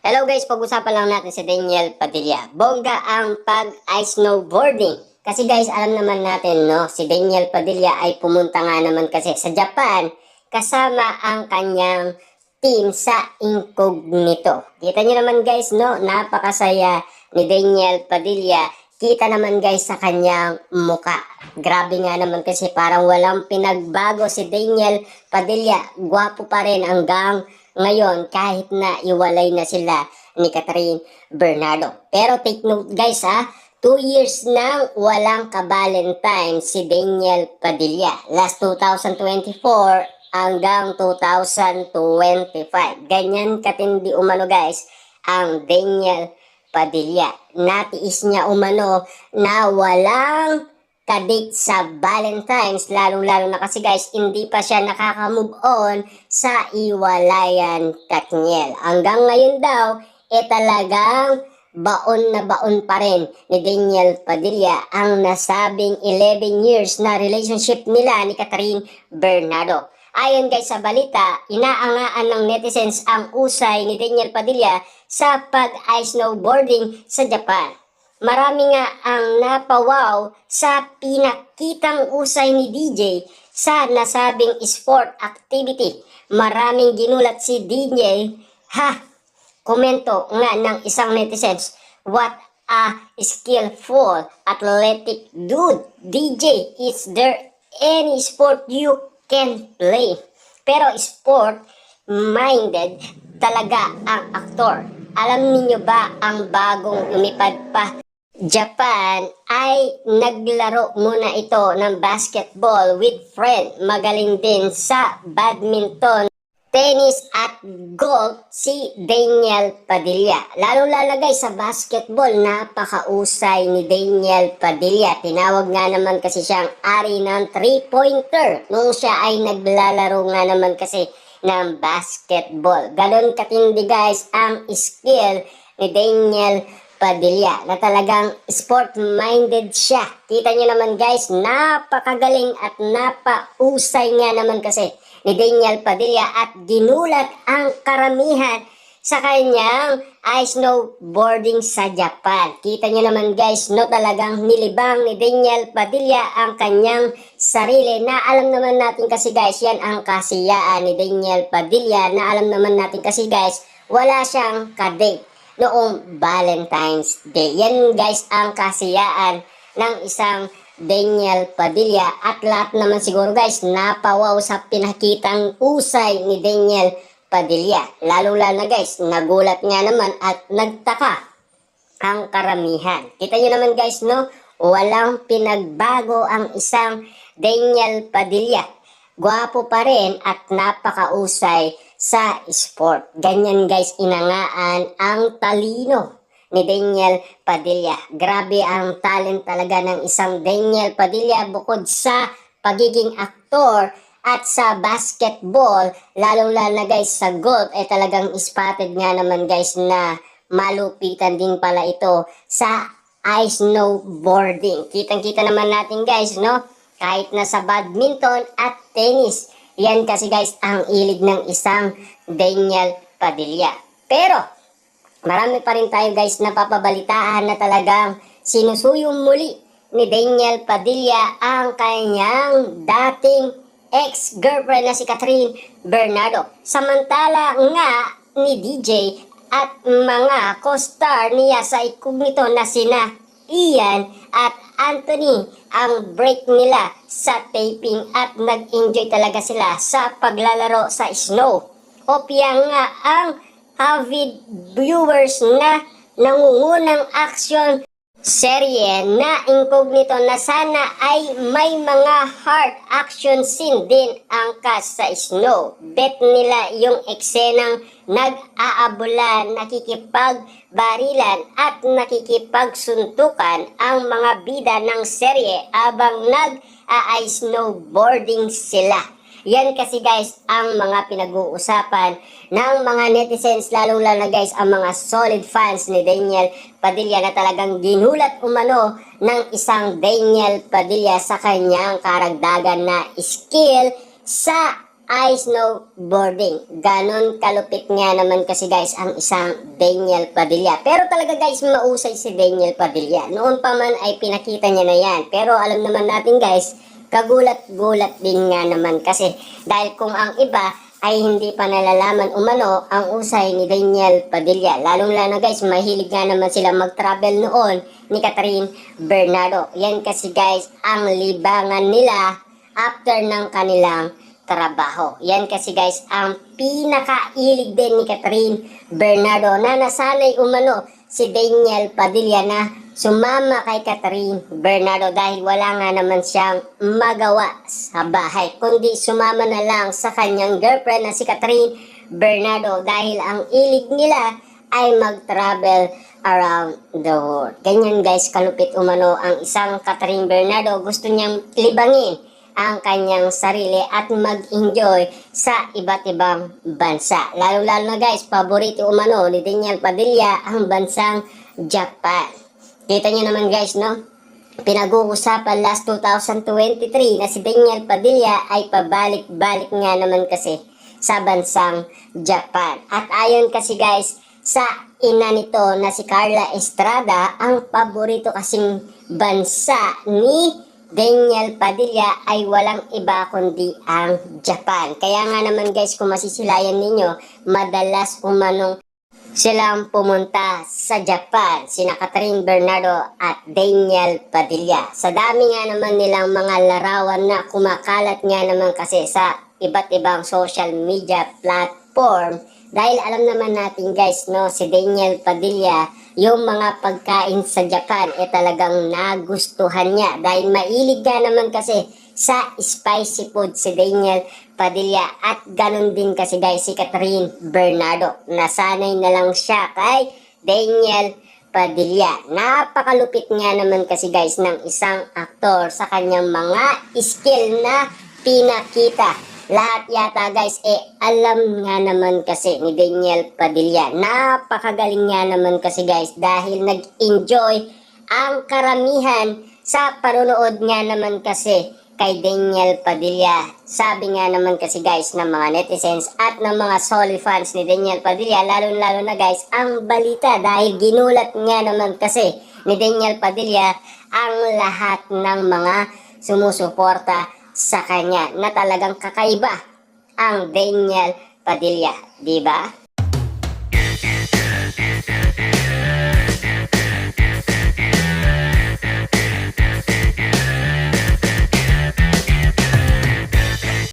Hello guys, pag-usapan lang natin si Daniel Padilla. Bongga ang pag-ice snowboarding. Kasi guys, alam naman natin, no, si Daniel Padilla ay pumunta nga naman kasi sa Japan kasama ang kanyang team sa incognito. Kita nyo naman guys, no, napakasaya ni Daniel Padilla. Kita naman guys sa kanyang muka. Grabe nga naman kasi parang walang pinagbago si Daniel Padilla. Gwapo pa rin hanggang ngayon kahit na iwalay na sila ni Catherine Bernardo. Pero take note guys 2 years nang walang ka-Valentine si Daniel Padilla. Last 2024 hanggang 2025. Ganyan katindi umano guys ang Daniel Padilla. Natiis niya umano na walang kadate sa Valentine's, lalong-lalo na kasi guys, hindi pa siya nakaka-move on sa iwalayan Katniel. Hanggang ngayon daw, talagang baon na baon pa rin ni Daniel Padilla ang nasabing 11 years na relationship nila ni Catherine Bernardo. Ayon guys sa balita, inaangaan ng netizens ang usay ni Daniel Padilla sa pag-ice snowboarding sa Japan. Marami nga ang napawaw sa pinakitang usay ni DJ sa nasabing sport activity. Maraming ginulat si DJ. Komento nga ng isang netizens, "What a skillful, athletic dude. DJ, is there any sport you can play?" Pero sport-minded talaga ang aktor. Alam niyo ba ang bagong lumipad pa Japan ay naglaro muna ito ng basketball with friend. Magaling din sa badminton, tennis at golf si Daniel Padilla. Lalo-lalo guys sa basketball, napakausay ni Daniel Padilla. Tinawag nga naman kasi siyang ari ng 3-pointer nung siya ay naglalaro nga naman kasi ng basketball. Ganon katindi guys ang skill ni Daniel Padilla na talagang sport-minded siya. Kita nyo naman guys, napakagaling at napausay nga naman kasi ni Daniel Padilla at ginulat ang karamihan sa kanyang ice snowboarding sa Japan. Kita nyo naman guys, no, talagang nilibang ni Daniel Padilla ang kanyang sarili na alam naman natin kasi guys, yan ang kasiyaan ni Daniel Padilla na alam naman natin kasi guys, wala siyang kadate noong Valentine's Day. Yan guys ang kasiyaan ng isang Daniel Padilla at lahat naman siguro guys napawaw sa pinakitang usay ni Daniel Padilla. Lalo-lalo na guys, nagulat nga naman at nagtaka ang karamihan. Kita nyo naman guys, no, walang pinagbago ang isang Daniel Padilla. Gwapo pa rin at napakausay sa sport. Ganyan guys, inangaan ang talino ni Daniel Padilla. Grabe ang talent talaga ng isang Daniel Padilla bukod sa pagiging aktor at sa basketball, lalong-lalo na guys sa golf, talagang spotted nga naman guys na malupitan din pala ito sa ice snowboarding. Kitang-kita naman natin guys, no? Kahit na sa badminton at tennis. Yan kasi guys ang ilig ng isang Daniel Padilla. Pero marami pa rin tayo guys na papabalitaan na talagang sinusuyong muli ni Daniel Padilla ang kanyang dating ex-girlfriend na si Catherine Bernardo. Samantala nga ni DJ at mga co-star niya sa incognito na sina Ian at Anthony ang break nila sa taping at nag-enjoy talaga sila sa paglalaro sa snow. Opya nga ang avid viewers na nangungunang action serye na incognito na sana ay may mga hard action scene din ang cast sa snow. Bet nila yung eksenang nag-aabulan, nakikipagbarilan at nakikipagsuntukan ang mga bida ng serye abang nag-ice snowboarding sila. Yan kasi guys ang mga pinag-uusapan ng mga netizens, lalong-lalo na guys ang mga solid fans ni Daniel Padilla na talagang ginulat umano ng isang Daniel Padilla sa kanyang karagdagan na skill sa ay snowboarding. Ganon kalupit nga naman kasi guys ang isang Daniel Padilla. Pero talaga guys, mausay si Daniel Padilla. Noon pa man ay pinakita niya na yan. Pero alam naman natin guys, kagulat-gulat din nga naman kasi dahil kung ang iba ay hindi pa nalalaman umano ang usay ni Daniel Padilla. Lalong-lalo guys, mahilig nga naman sila mag-travel noon ni Catherine Bernardo. Yan kasi guys, ang libangan nila after ng kanilang trabaho. Yan kasi guys, ang pinakailig din ni Catherine Bernardo na nasanay umano si Daniel Padilla na sumama kay Catherine Bernardo dahil wala nga naman siyang magawa sa bahay, kundi sumama na lang sa kanyang girlfriend na si Catherine Bernardo dahil ang ilig nila ay mag-travel around the world. Ganyan guys, kalupit umano ang isang Catherine Bernardo. Gusto niyang libangin ang kanyang sarili at mag-enjoy sa iba't ibang bansa. Lalo-lalo na guys, paborito umano ni Daniel Padilla ang bansang Japan. Kita nyo naman guys, no? Pinag-uusapan last 2023 na si Daniel Padilla ay pabalik-balik nga naman kasi sa bansang Japan. At ayon kasi guys, sa ina nito na si Carla Estrada, ang paborito kasing bansa ni Daniel Padilla ay walang iba kundi ang Japan. Kaya nga naman guys, kung masisilayan ninyo, madalas umanong silang pumunta sa Japan, sina Catherine Bernardo at Daniel Padilla. Sa dami nga naman nilang mga larawan na kumakalat nga naman kasi sa iba't ibang social media platform. Dahil alam naman natin guys, no, si Daniel Padilla, yung mga pagkain sa Japan talagang nagustuhan niya. Dahil mailig nga naman kasi sa spicy food si Daniel Padilla. At ganun din kasi guys si Catherine Bernardo. Nasanay na lang siya kay Daniel Padilla. Napakalupit nga naman kasi guys ng isang aktor sa kanyang mga skill na pinakita. Lahat yata guys, alam nga naman kasi ni Daniel Padilla. Napakagaling nga naman kasi guys dahil nag-enjoy ang karamihan sa panonood nga naman kasi kay Daniel Padilla. Sabi nga naman kasi guys ng mga netizens at ng mga solid fans ni Daniel Padilla, lalo-lalo na guys ang balita dahil ginulat nga naman kasi ni Daniel Padilla ang lahat ng mga sumusuporta sa kanya na talagang kakaiba ang Daniel Padilla, di ba?